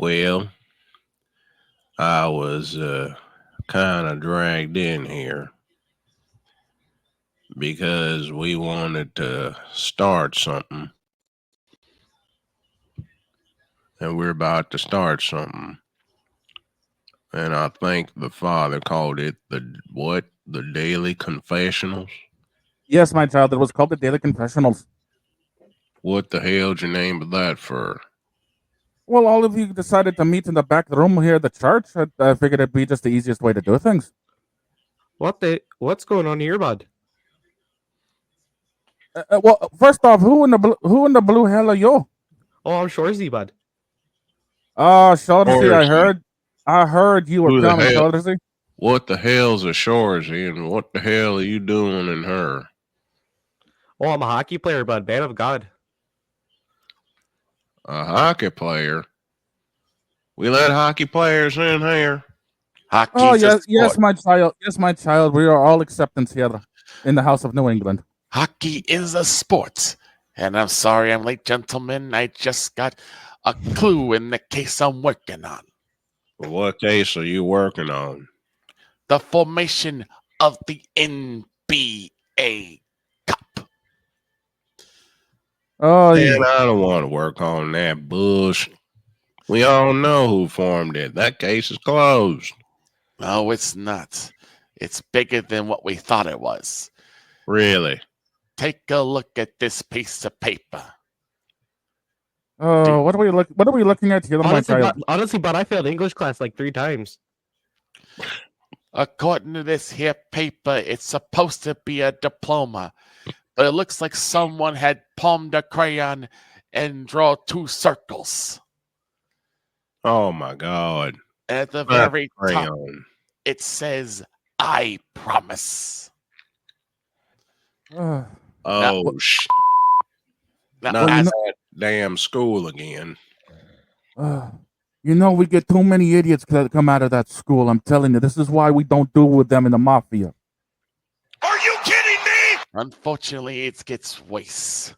Well, I was kind of dragged in here because we wanted to start something, and we're about to start something. And I think the father called it the what? The Daily Confessionals? Yes, my child. It was called the Daily Confessionals. What the hell'd you name that for? Well, all of you decided to meet in the back room here at the church. I figured it'd be just the easiest way to do things. What's going on here, bud? Well, first off, who in the blue hell are you? Oh, I'm Shorzy, bud. Shaughnessy, Shorzy. I heard you were Who the coming, hell? Shaughnessy. What the hell's a Shorzy, and what the hell are you doing in her? Oh, I'm a hockey player, bud. Man of God. A hockey player? We let hockey players in here? Oh, Hockey's a yes, sport. yes, my child. Yes, my child. We are all acceptance here in the House of New England. Hockey is a sport. And I'm sorry I'm late, gentlemen. I just got a clue in the case I'm working on. What case are you working on? The formation of the NBA Cup. Oh, Man, I don't want to work on that bush. We all know who formed it. That case is closed. No, it's not. It's bigger than what we thought it was. Really? Take a look at this piece of paper. what are we looking at here, my child? Honestly, bud, I failed English class like 3 times. According to this here paper, it's supposed to be a diploma, but it looks like someone had palmed a crayon and draw 2 circles. Oh my God! And at the Not very top, crayon. it says, "I promise." Oh Now, Not as that damn school again. You know, we get too many idiots that come out of that school. I'm telling you, this is why we don't deal with them in the mafia. Are you kidding me? Unfortunately, it gets worse.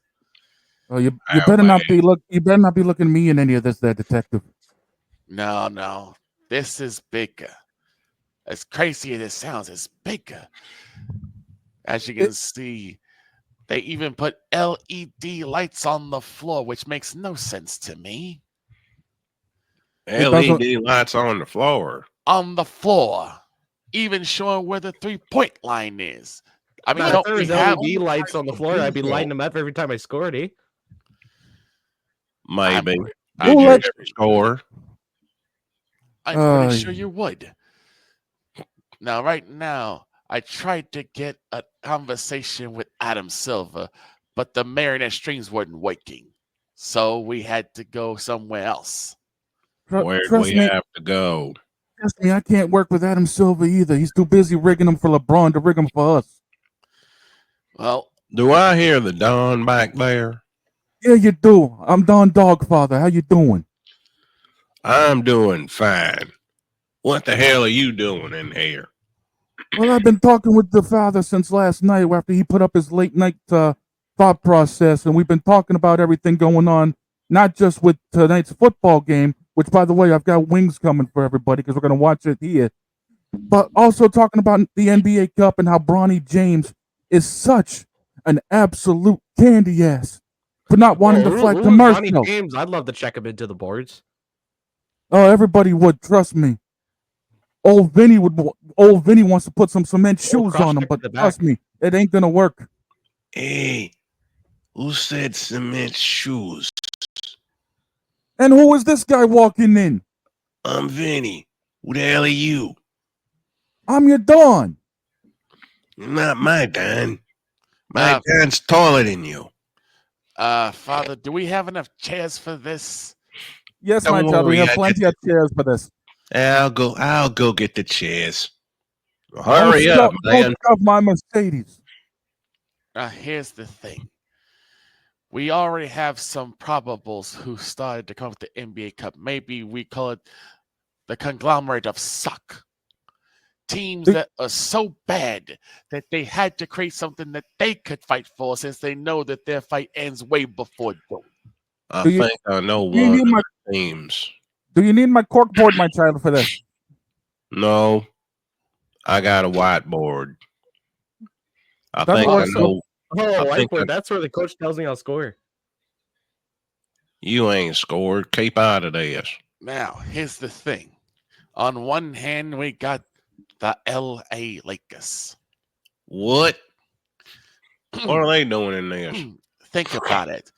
Oh, you better not be looking at me in any of this, there, detective. No. This is bigger. As crazy as it sounds, it's bigger. As you can see, they even put LED lights on the floor, which makes no sense to me. LED lights on the floor. On the floor. Even showing where the 3-point line is. I mean, if there was LED lights on the floor, I'd be lighting them up every time I scored, eh? Maybe. I'm Oh, pretty sure you would. Now, right now, I tried to get a conversation with Adam Silver, but the marionette strings weren't working. So we had to go somewhere else. Where do we have to go? Trust me, I can't work with Adam Silver either. He's too busy rigging them for LeBron to rig them for us. Well, do I hear the Don back there? Yeah, you do. I'm Don Dogfather. How you doing? I'm doing fine. What the hell are you doing in here? Well, I've been talking with the father since last night after he put up his late night thought process, and we've been talking about everything going on, not just with tonight's football game, which, by the way, I've got wings coming for everybody because we're going to watch it here, but also talking about the NBA Cup and how Bronny James is such an absolute candy ass for not wanting to fly commercial. Bronny James, I'd love to check him into the boards. Oh, everybody would, trust me. Old Vinny wants to put some cement shoes on him, but trust me, it ain't gonna work. Hey, who said cement shoes? And who is this guy walking in? I'm Vinny. Who the hell are you? I'm your Don. Not my Don. My Don's taller than you. Father, do we have enough chairs for this? Yes, my child. We have plenty of chairs for this. I'll go get the chairs. Hurry up, man. Don't shove my Mercedes. Here's the thing. We already have some probables who started to come with the NBA Cup. Maybe we call it the conglomerate of suck. Teams that are so bad that they had to create something that they could fight for, since they know that their fight ends way before dawn. I think I know one of the teams. Do you need my corkboard, my child, for this? No, I got a whiteboard. I That think I works. know. Oh, I think whiteboard. That's where the coach tells me I'll score. You ain't scored. Keep out of this. Now, here's the thing. On one hand, we got the L.A. Lakers. What? What are they doing in this? Think about it.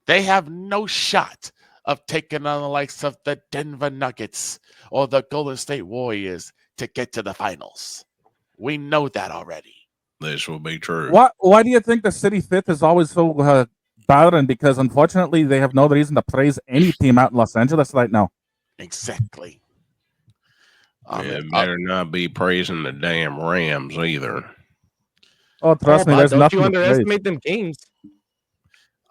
They have no shot of taking on the likes of the Denver Nuggets or the Golden State Warriors to get to the finals. We know that already. This will be true. Why do you think the city fifth is always so bad? Because unfortunately, they have no reason to praise any team out in Los Angeles right now. Exactly. It better not be praising the damn Rams either. Oh, trust me, Bud, there's don't nothing you to praise. underestimate them Kings.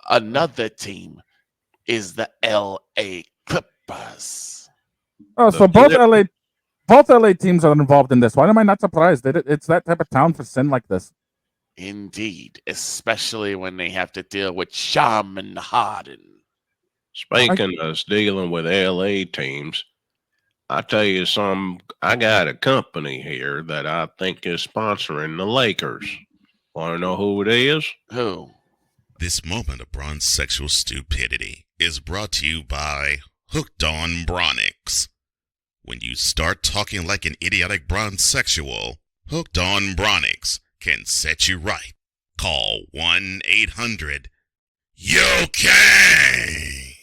Another team is the L.A. Clippers. Oh, so both LA teams are involved in this. Why am I not surprised? It's that type of town for sin like this. Indeed, especially when they have to deal with Shaman Harden. Speaking of dealing with LA teams, I tell you something. I got a company here that I think is sponsoring the Lakers. Want to know who it is? Who? This moment of bronze sexual stupidity is brought to you by Hooked on Bronix. When you start talking like an idiotic bronze sexual, Hooked on Bronix can set you right. Call 1-800-YO-KANG.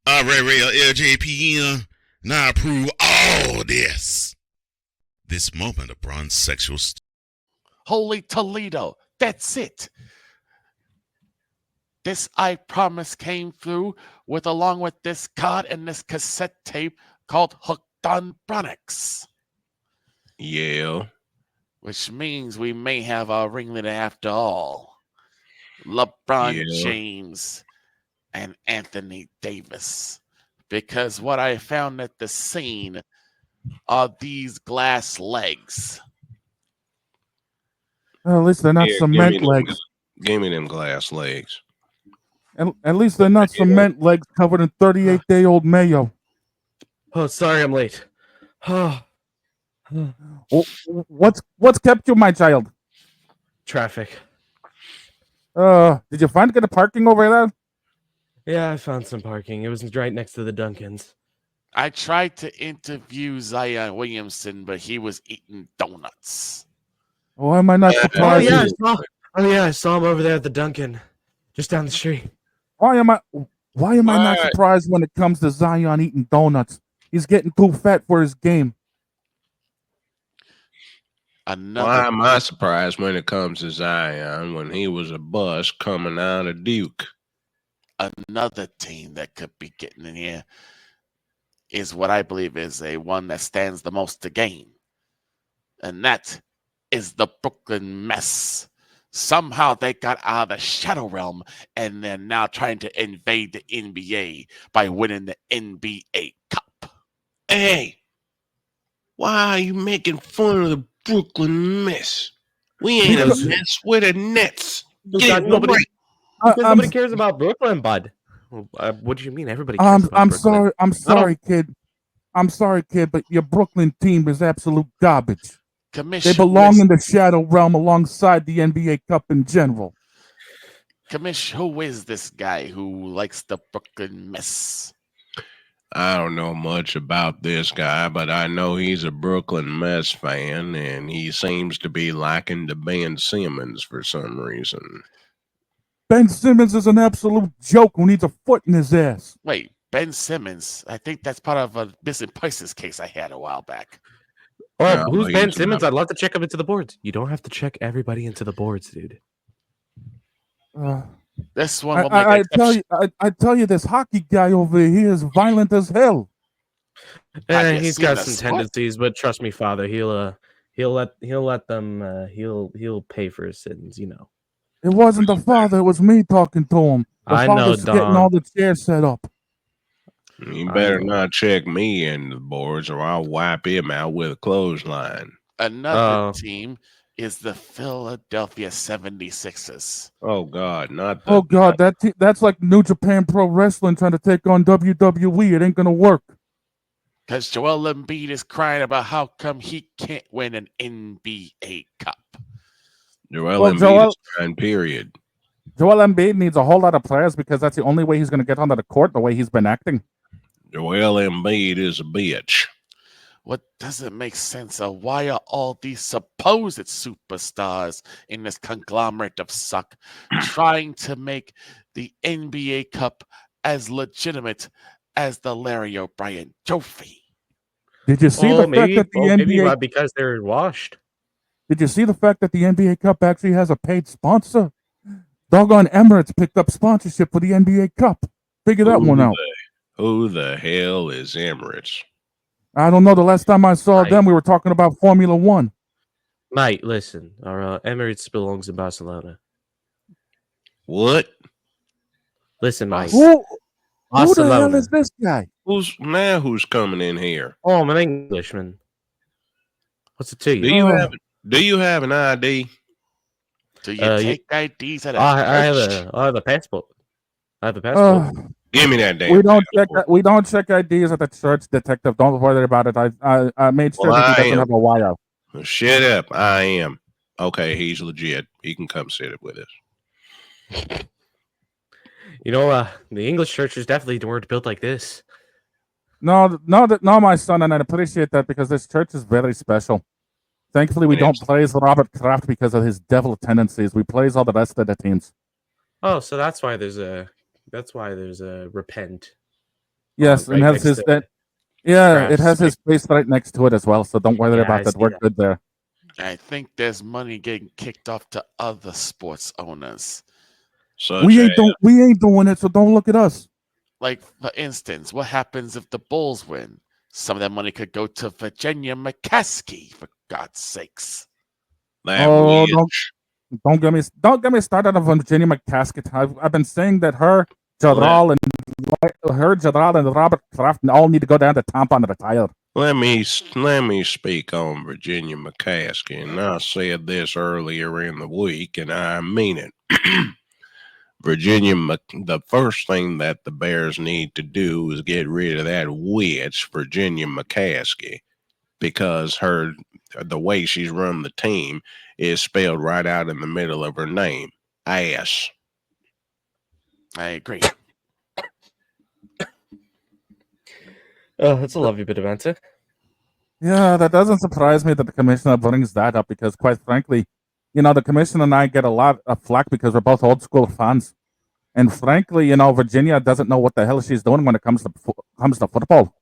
Real LJP, now approve all this. This moment of bronze sexual Holy Toledo. That's it. This I Promise came through along with this card and this cassette tape called Hooked on Bronix. Yeah. Which means we may have our ringleader after all. LeBron James and Anthony Davis. Because what I found at the scene are these glass legs. Well, at least they're not cement legs. Give me them glass legs. At least they're not cement legs covered in 38-day-old mayo. Oh, sorry, I'm late. Oh, What's kept you, my child? traffic. Did you find good parking over there? Yeah, I found some parking. It was right next to the Dunkins. I tried to interview Zion Williamson, but he was eating donuts. Why am I not surprised? I saw him over there at the Dunkin', just down the street. Why am I not surprised when it comes to Zion eating donuts? He's getting too fat for his game. Why am I surprised when it comes to Zion when he was a bust coming out of Duke? Another team that could be getting in here is what I believe is a one that stands the most to gain. And that is the Brooklyn Mess. Somehow they got out of the shadow realm and they're now trying to invade the NBA by winning the NBA Cup. Hey, why are you making fun of the Brooklyn Mess? We ain't a mess. We're the Nets. Nobody cares about Brooklyn, bud. What do you mean? Everybody cares about Brooklyn. I'm sorry, kid. I'm sorry, kid, but your Brooklyn team is absolute garbage. They belong in the shadow realm alongside the NBA Cup in general. Commish, who is this guy who likes the Brooklyn Mess? I don't know much about this guy, but I know he's a Brooklyn Mess fan, and he seems to be liking to Ben Simmons for some reason. Ben Simmons is an absolute joke who needs a foot in his ass. Wait, Ben Simmons? I think that's part of a missing persons case I had a while back. Oh, who's Ben Simmons? I'd love to check him into the boards. You don't have to check everybody into the boards, dude. This one will I tell you, this hockey guy over here is violent as hell. He's got some tendencies, but trust me, Father, he'll let them. He'll pay for his sins, you know. It wasn't the father; it was me talking to him. The father's getting all the chairs set up. You better not check me in the boards, or I'll wipe him out with a clothesline. Another team is the Philadelphia 76ers. Oh God, not the. Oh God, that's like New Japan Pro Wrestling trying to take on WWE. It ain't gonna work. Because Joel Embiid is crying about how come he can't win an NBA Cup. Joel Embiid is trying, period. Joel Embiid needs a whole lot of players because that's the only way he's going to get onto the court the way he's been acting. Joel Embiid is a bitch. What doesn't make sense of why are all these supposed superstars in this conglomerate of suck trying to make the NBA Cup as legitimate as the Larry O'Brien Trophy? Did you see the fact that the NBA because they're washed? Did you see the fact that the NBA Cup actually has a paid sponsor? Doggone Emirates picked up sponsorship for the NBA Cup. Figure that one out. Who the hell is Emirates? I don't know. The last time I saw them, we were talking about Formula One. Mate, listen. Our Emirates belongs in Barcelona. What? Listen, mate. Who the hell is this guy? Who's coming in here? Oh, I'm an Englishman. What's it to you? Do you have an ID? Do you take IDs at a I have a passport. I have a passport. Give me that damn. We don't check IDs at the church, detective. Don't worry about it. I made sure that he doesn't have a wire. Shut up. I am. Okay, he's legit. He can come sit it with us. You know, the English churches definitely weren't built like this. No, my son, and I appreciate that because this church is very special. Thankfully, we don't praise Robert Kraft because of his devil tendencies. We praise all the rest of the teams. Oh, so that's why there's a repent. Yes, and has his it has his face right next to it as well. So don't worry about that. We're good there. I think there's money getting kicked off to other sports owners. We ain't doing it. So don't look at us. Like for instance, what happens if the Bulls win? Some of that money could go to Virginia McCaskey, for God's sakes. Don't get me started on Virginia McCaskey. I've been saying that her, Jadral, and Robert Kraft all need to go down to Tampa and retire. Let me speak on Virginia McCaskey, and I said this earlier in the week, and I mean it. The first thing that the Bears need to do is get rid of that witch, Virginia McCaskey, because the way she's run the team is spelled right out in the middle of her name, ass. I agree. That's a lovely bit of answer. Yeah, that doesn't surprise me that the commissioner brings that up because, quite frankly, the commissioner and I get a lot of flack because we're both old school fans. And frankly, Virginia doesn't know what the hell she's doing when it comes to football.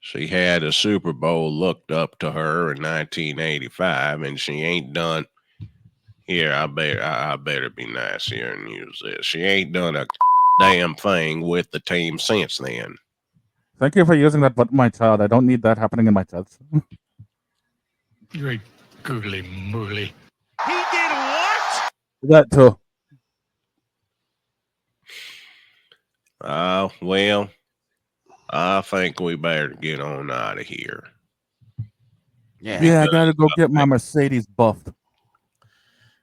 She had a Super Bowl looked up to her in 1985, and she ain't done. Here, I better be nice here and use this. She ain't done a damn thing with the team since then. Thank you for using that, but my child, I don't need that happening in my church. You're a googly moogly. He did what? That too. Well, I think we better get on out of here. Yeah, I gotta go get my Mercedes buffed.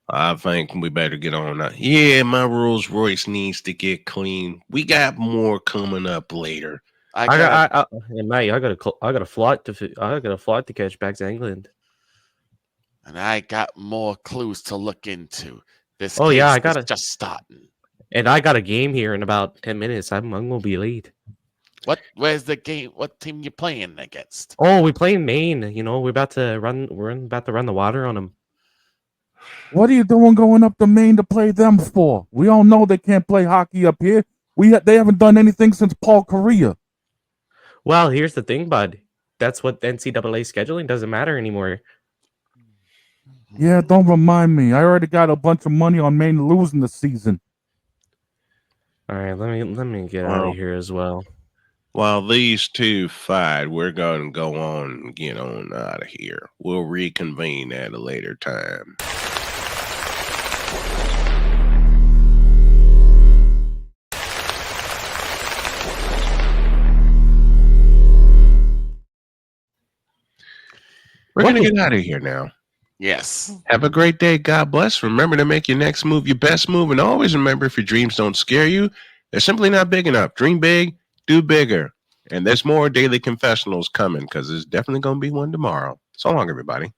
I think we better get on out. Yeah, my Rolls Royce needs to get clean. We got more coming up later. I got a flight to catch back to England. And I got more clues to look into. This just starting. And I got a game here in about 10 minutes. I'm gonna be late. Where's the game? What team you playing against? Oh, we playing Maine. We're about to run the water on them. What are you doing going up to Maine to play them for? We all know they can't play hockey up here. They haven't done anything since Paul Correa. Well, here's the thing, bud. That's what NCAA scheduling doesn't matter anymore. Yeah, don't remind me. I already got a bunch of money on Maine losing the season. All right, let me get out of here as well. While these two fight, we're going to go on and get on out of here. We'll reconvene at a later time. We're going to get out of here now. Yes. Have a great day. God bless. Remember to make your next move your best move. And always remember, if your dreams don't scare you, they're simply not big enough. Dream big, do bigger. And there's more daily confessionals coming because there's definitely going to be one tomorrow. So long, everybody.